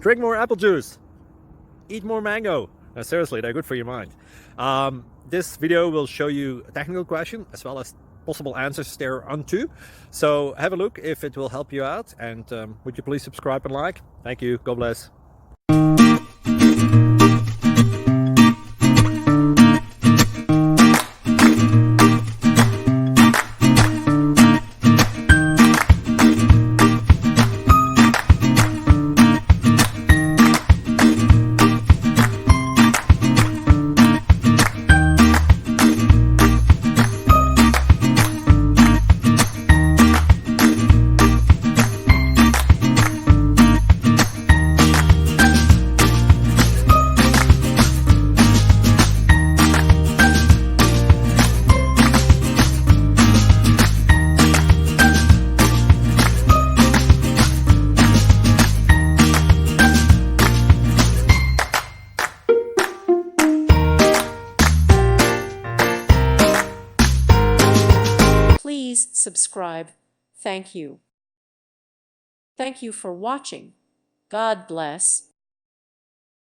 Drink more apple juice. Eat more mango. Seriously, they're good for your mind. This video will show you a technical question as well as possible answers thereunto. So have a look if it will help you out, and would you please subscribe and like? Thank you. God bless. Please subscribe. Thank you. Thank you for watching. God bless.